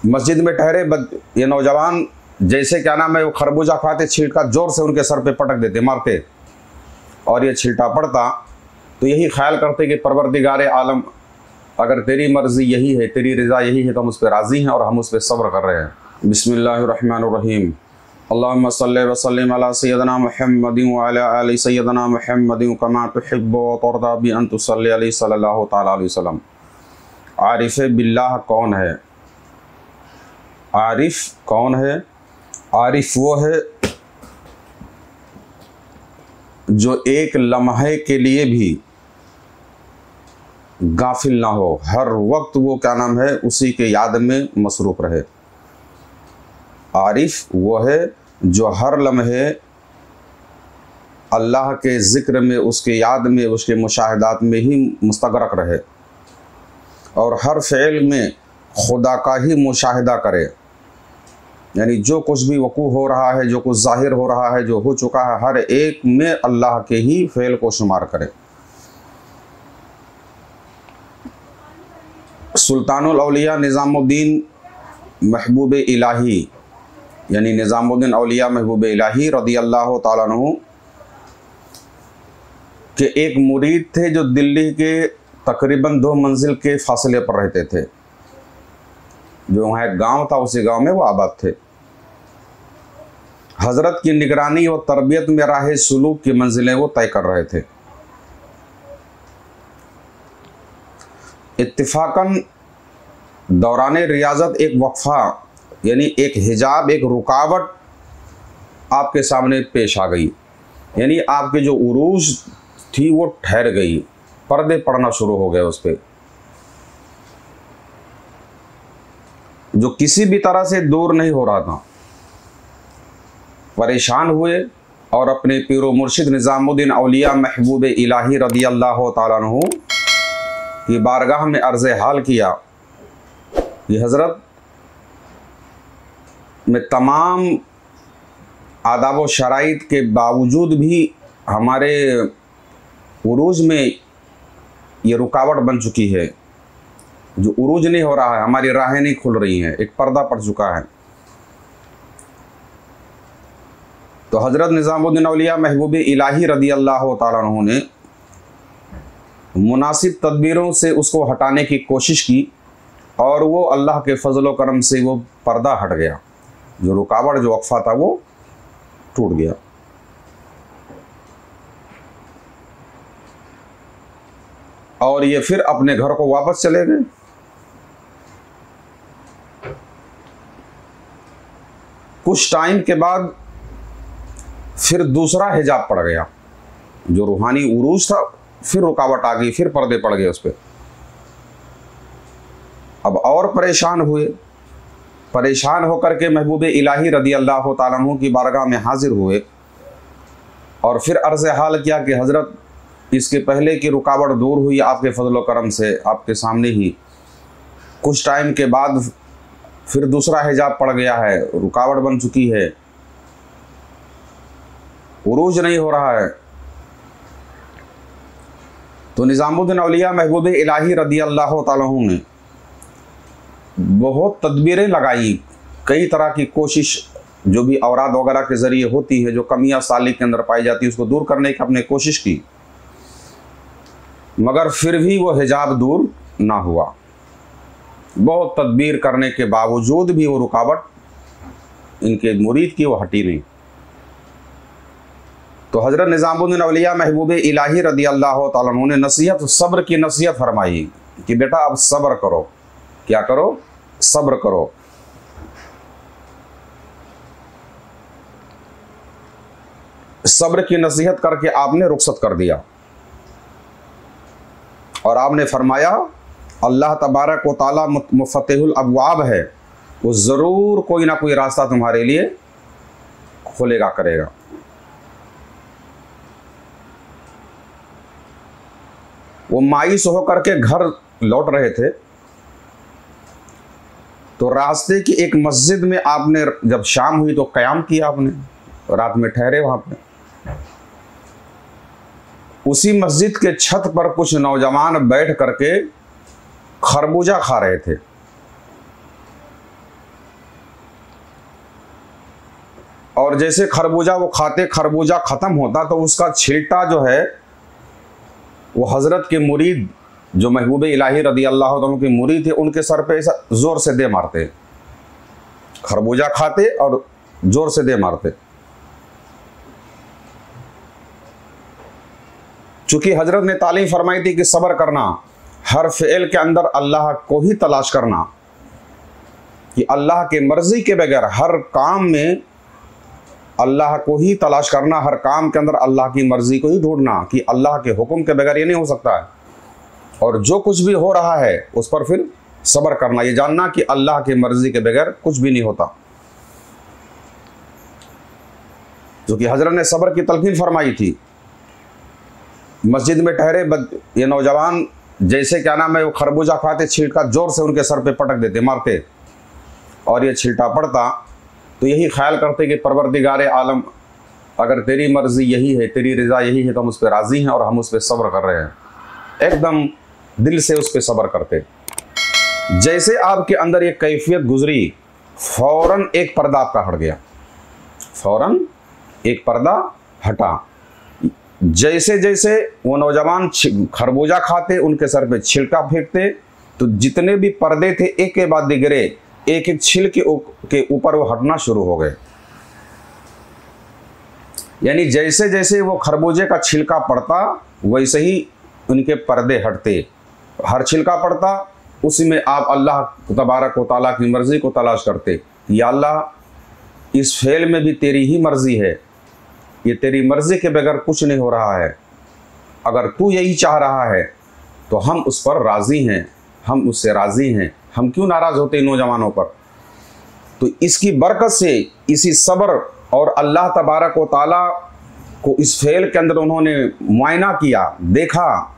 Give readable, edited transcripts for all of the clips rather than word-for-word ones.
मस्जिद में ठहरे ये नौजवान जैसे क्या नाम है वो खरबूजा खाते, छिलका जोर से उनके सर पे पटक देते, मारते, और ये छिलटा पड़ता तो यही ख्याल करते कि परवरदिगार आलम, अगर तेरी मर्ज़ी यही है, तेरी रज़ा यही है तो हम उस पर राज़ी हैं और हम उस पर सब्र कर रहे हैं। बिस्मिल्लाहिर्रहमानिर्रहीम। अल्लाहुम्मा सल्लि व सल्लिम अला सय्यदना मुहम्मदिन व अला आलि सय्यदना मुहम्मदिन कमा तुहिब्बु व तर्दा बि अन तुसल्ली अलैहि सल्लल्लाहु तआला अलैहि वसल्लम। आरिफ़ बिल्लाह कौन है? आरिफ़ कौन है? आरिफ़ वो है जो एक लम्हे के लिए भी गाफिल ना हो, हर वक्त वो क्या नाम है उसी के याद में मसरूफ़ रहे। आरिफ़ वो है जो हर लम्हे अल्लाह के ज़िक्र में, उसके याद में, उसके मुशाहिदात में ही मुस्तग़रक़ रहे और हर फ़ेल में खुदा का ही मुशाहिदा करे, यानी जो कुछ भी वक़ू हो रहा है, जो कुछ ज़ाहिर हो रहा है, जो हो चुका है, हर एक में अल्लाह के ही फ़ेल को शुमार करे। सुल्तानुल औलिया निज़ामुद्दीन महबूब इलाही, यानी निज़ामुद्दीन औलिया महबूब इलाही रज़ी अल्लाह ताला अन्हु के एक मुरीद थे जो दिल्ली के तकरीबन 2 मंजिल के फासले पर रहते थे। जो वहाँ एक गांव था, उसी गांव में वो आबाद थे। हज़रत की निगरानी और तरबियत में राह सुलूक की मंजिलें वो तय कर रहे थे। इत्तिफाकन दौरान रियाजत एक वक्फ़ा, यानी एक हिजाब, एक रुकावट आपके सामने पेश आ गई, यानी आपके जो उरूज थी वो ठहर गई, पर्दे पड़ना शुरू हो गए उस पर, जो किसी भी तरह से दूर नहीं हो रहा था। परेशान हुए और अपने पीरो मुर्शिद निज़ामुद्दीन औलिया महबूब इलाही रज़ी अल्लाह ताला अन्हु की बारगाह में अर्ज़ हाल किया कि हज़रत, में तमाम आदाब व शराइत के बावजूद भी हमारे उरूज में ये रुकावट बन चुकी है, जो उरूज नहीं हो रहा है, हमारी राहें नहीं खुल रही हैं, एक पर्दा पड़ चुका है। तो हज़रत निज़ामुद्दीन औलिया महबूब इलाही रज़ी अल्लाह ताला अन्हु ने मुनासिब तदबीरों से उसको हटाने की कोशिश की और वो अल्लाह के फजल व करम से वो पर्दा हट गया, जो रुकावट, जो वक्फ़ा था वो टूट गया। और ये फिर अपने घर को वापस चले गए। कुछ टाइम के बाद फिर दूसरा हिजाब पड़ गया, जो रूहानी उरूज था, फिर रुकावट आ गई, फिर पर्दे पड़ गए उस पर। अब और परेशान हुए, परेशान होकर के महबूब इलाही रज़ी अल्लाह ताला अन्हु की बारगाह में हाजिर हुए और फिर अर्ज़ हाल किया कि हज़रत, इसके पहले की रुकावट दूर हुई आपके फजल व करम से, आपके सामने ही। कुछ टाइम के बाद फिर दूसरा हिजाब पड़ गया है, रुकावट बन चुकी है, उरूज नहीं हो रहा है। तो निज़ामुद्दीन औलिया महबूब इलाही रज़ी अल्लाह ताला अन्हु ने बहुत तदबीरें लगाई, कई तरह की कोशिश जो भी औराद वगैरह के ज़रिए होती है, जो कमियां सालिक के अंदर पाई जाती है, उसको दूर करने की आपने कोशिश की, मगर फिर भी वो हिजाब दूर ना हुआ। बहुत तदबीर करने के बावजूद भी वो रुकावट इनके मुरीद की वो हटी नहीं। तो हज़रत निज़ामुद्दीन औलिया महबूब इलाही रज़ी अल्लाह ताला अन्हु ने नसीहत, सब्र की नसीहत फरमाई कि बेटा अब सब्र करो। क्या करो? सब्र करो। सब्र की नसीहत करके आपने रुखसत कर दिया और आपने फरमाया अल्लाह तबारक व तआला मुफ़त्तिहुल अब्वाब है, वो ज़रूर कोई ना कोई रास्ता तुम्हारे लिए खोलेगा, करेगा। वो मायूस होकर के घर लौट रहे थे तो रास्ते की एक मस्जिद में आपने, जब शाम हुई तो क़याम किया, आपने रात में ठहरे वहाँ पे। उसी मस्जिद के छत पर कुछ नौजवान बैठ करके खरबूजा खा रहे थे। जैसे खरबूजा वो खाते, खरबूजा ख़त्म होता तो उसका छिलटा जो है वो हज़रत के मुरीद जो महबूब इलाही रदी अल्लाह तआला के मुरीद थे उनके सर पे ऐसा ज़ोर से दे मारते। खरबूजा खाते और ज़ोर से दे मारते। चूँकि हज़रत ने तालीम फरमाई थी कि सब्र करना, हर फ़ेल के अंदर अल्लाह को ही तलाश करना, कि अल्लाह के मर्ज़ी के बगैर हर काम में अल्लाह को ही तलाश करना, हर काम के अंदर अल्लाह की मर्ज़ी को ही ढूंढना, कि अल्लाह के हुक्म के बगैर ये नहीं हो सकता है। और जो कुछ भी हो रहा है उस पर फिर सब्र करना, ये जानना कि अल्लाह की मर्ज़ी के बगैर कुछ भी नहीं होता। जो कि हज़रत ने सब्र की तलकीन फरमाई थी। मस्जिद में ठहरे ये नौजवान जैसे क्या नाम है वो खरबूजा खाते, छिलका जोर से उनके सर पे पटक देते, मारते, और ये छिलटा पड़ता तो यही ख्याल करते कि परवरदिगार आलम, अगर तेरी मर्ज़ी यही है, तेरी रज़ा यही है तो हम उस पर राज़ी हैं और हम उस पर सब्र कर रहे हैं। एकदम दिल से उस पर सब्र करते। जैसे आपके अंदर ये कैफियत गुजरी, फ़ौरन एक पर्दा आपका हट गया, फ़ौरन एक पर्दा हटा। जैसे जैसे वो नौजवान खरबूजा खाते, उनके सर पे छिलका फेंकते, तो जितने भी पर्दे थे एक के बाद दिगरे, एक एक छिल के ऊपर वो हटना शुरू हो गए। यानी जैसे जैसे वो खरबूजे का छिलका पड़ता वैसे ही उनके पर्दे हटते। हर छिलका पड़ता उसी में आप अल्लाह तबारक व तआला की मर्ज़ी को तलाश करते। या अल्लाह, इस फेल में भी तेरी ही मर्ज़ी है, ये तेरी मर्ज़ी के बगैर कुछ नहीं हो रहा है। अगर तू यही चाह रहा है तो हम उस पर राज़ी हैं, हम उससे राज़ी हैं, हम क्यों नाराज़ होते इन नौजवानों पर। तो इसकी बरकत से, इसी सब्र और अल्लाह तबारक व तआला को इस फेल के अंदर उन्होंने मुआयना किया, देखा,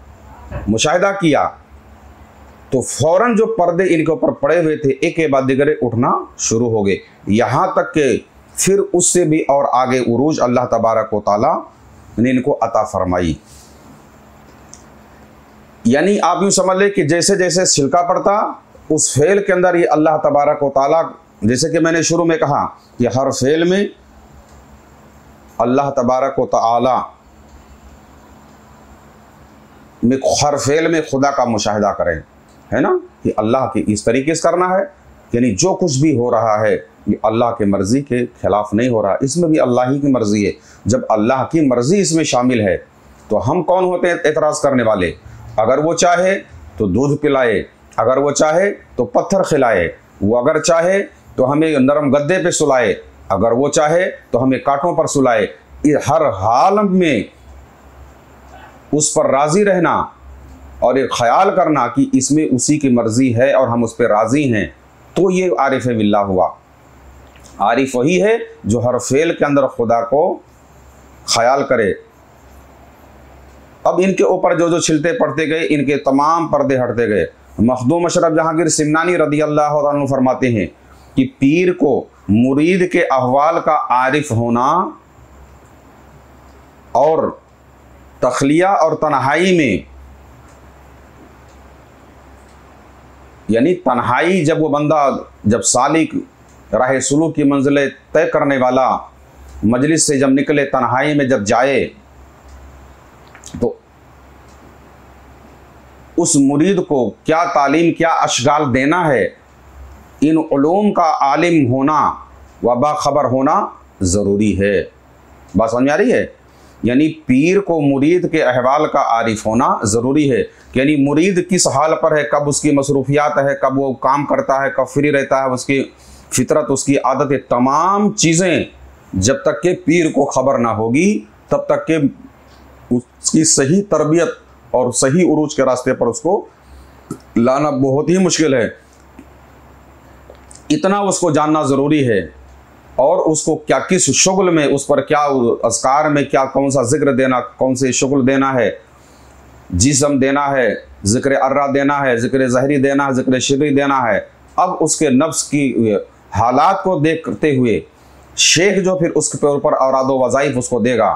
मुशाहिदा किया, तो फ़ौरन जो पर्दे इनके ऊपर पड़े हुए थे एक के बाद दिगरे उठना शुरू हो गए। यहाँ तक कि फिर उससे भी और आगे उरूज अल्लाह तबारक व तआला ने इनको अता फरमाई। यानी आप यूँ समझ लें कि जैसे जैसे छिलका पड़ता उस फेल के अंदर ये अल्लाह तबारक व तआला, जैसे कि मैंने शुरू में कहा कि हर फेल में अल्लाह तबारक व तआला में, हर फेल में खुदा का मुशाहिदा करें, है ना, कि अल्लाह की इस तरीके से करना है। यानी जो कुछ भी हो रहा है ये अल्लाह के मर्ज़ी के ख़िलाफ़ नहीं हो रहा, इसमें भी अल्लाह ही की मर्ज़ी है। जब अल्लाह की मर्ज़ी इसमें शामिल है तो हम कौन होते हैं एतराज़ करने वाले। अगर वो चाहे तो दूध पिलाए, अगर वो चाहे तो पत्थर खिलाए, वो अगर चाहे तो हमें नरम गद्दे पे सुलाए, अगर वो चाहे तो हमें कांटों पर सुलाए। हर हाल में उस पर राज़ी रहना और एक ख्याल करना कि इसमें उसी की मर्ज़ी है और हम उस पर राज़ी हैं, तो ये आरिफ बिल्लाह हुआ। आरिफ वही है जो हर फेल के अंदर खुदा को ख्याल करे। अब इनके ऊपर जो जो छिलते पड़ते गए, इनके तमाम पर्दे हटते गए। मखदूम अशरफ जहांगीर सिमनानी रदी अल्लाह अन्हु फरमाते हैं कि पीर को मुरीद के अहवाल का आरिफ होना और तखलिया और तन्हाई में, यानी तन्हाई जब वो बंदा, जब सालिक राह सुलूक की मंजिलें तय करने वाला मजलिस से जब निकले, तन्हाई में जब जाए, तो उस मुरीद को क्या तालीम, क्या अशगाल देना है, इन उलूम का आलिम होना व बाखबर होना ज़रूरी है। बात समझ में आ रही है। यानी पीर को मुरीद के अहवाल का आरिफ होना ज़रूरी है। यानी मुरीद किस हाल पर है, कब उसकी मसरूफियात है, कब वो काम करता है, कब फ्री रहता है, उसकी फितरत, उसकी आदतें, तमाम चीज़ें जब तक के पीर को ख़बर ना होगी तब तक के उसकी सही तरबियत और सही उरूज के रास्ते पर उसको लाना बहुत ही मुश्किल है। इतना उसको जानना ज़रूरी है। और उसको क्या, किस शुगल में, उस पर क्या अज़कार में क्या, कौन सा ज़िक्र देना, कौन से शुगल देना है, जिस्म देना है, ज़िक्र अर्रा देना है, ज़िक्र ज़हरी देना है, ज़िक्र शिरी देना है। अब उसके नफ्स की हालात को देखते हुए शेख जो फिर उसके ऊपर औरादो वज़ाइफ उसको देगा,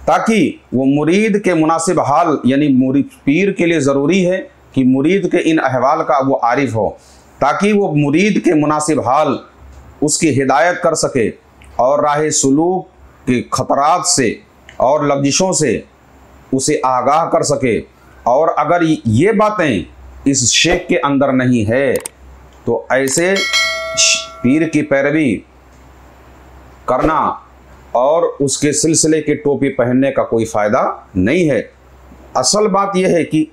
ताकि वो मुरीद के मुनासिब हाल, यानी मुरीद पीर के लिए ज़रूरी है कि मुरीद के इन अहवाल का वो आरिफ हो, ताकि वो मुरीद के मुनासिब हाल उसकी हिदायत कर सके और राह सुलूक के खतरात से और लफ्ज़िशों से उसे आगाह कर सके। और अगर ये बातें इस शेख के अंदर नहीं है तो ऐसे पीर की पैरवी करना और उसके सिलसिले के टोपी पहनने का कोई फ़ायदा नहीं है। असल बात यह है कि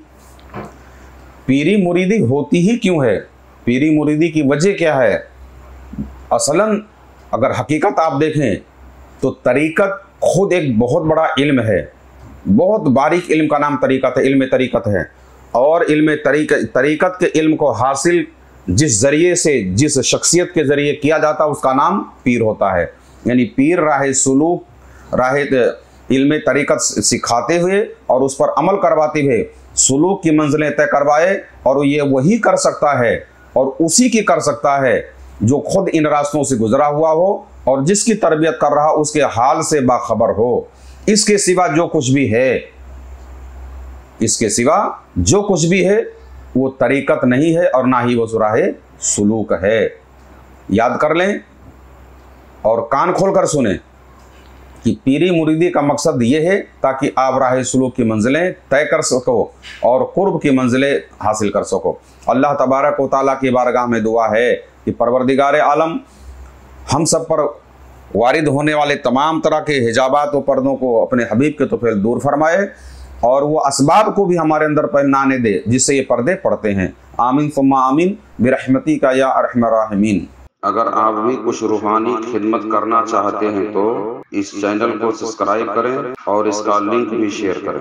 पीरी मुरीदी होती ही क्यों है, पीरी मुरीदी की वजह क्या है। असलन अगर हकीकत आप देखें तो तरीक़त खुद एक बहुत बड़ा इल्म है, बहुत बारीक इल्म का नाम तरीक़त है, इल्म तरीक़त है। और इल्म तरीक़त के इल्म को हासिल जिस ज़रिए से, जिस शख्सियत के ज़रिए किया जाता है उसका नाम पीर होता है। यानी पीर राह सुलूक, राह इल्म तरीक़त सिखाते हुए और उस पर अमल करवाते हुए सुलूक की मंजिलें तय करवाए, और ये वही कर सकता है और उसी की कर सकता है जो खुद इन रास्तों से गुजरा हुआ हो और जिसकी तरबियत कर रहा उसके हाल से बाखबर हो। इसके सिवा जो कुछ भी है, इसके सिवा जो कुछ भी है वो तरीक़त नहीं है और ना ही वो राह सुलूक है। याद कर लें और कान खोलकर सुने कि पीरी मुरीदी का मकसद ये है ताकि आप राह सुलूक की मंजिलें तय कर सको और कुर्ब की मंजिलें हासिल कर सको। अल्लाह तबारक व तआला की बारगाह में दुआ है कि परवरदिगार आलम हम सब पर वारिद होने वाले तमाम तरह के हिजाबात व पर्दों को अपने हबीब के तौफील दूर फरमाए और वो असबाब को भी हमारे अंदर पहनाने दे जिससे ये पर्दे पड़ते हैं। आमीन सुम्मा आमीन बिरहमती का या अरहमर राहिमीन। अगर आप भी कुछ रूहानी खिदमत करना चाहते हैं तो इस चैनल को सब्सक्राइब करें और इसका लिंक भी शेयर करें।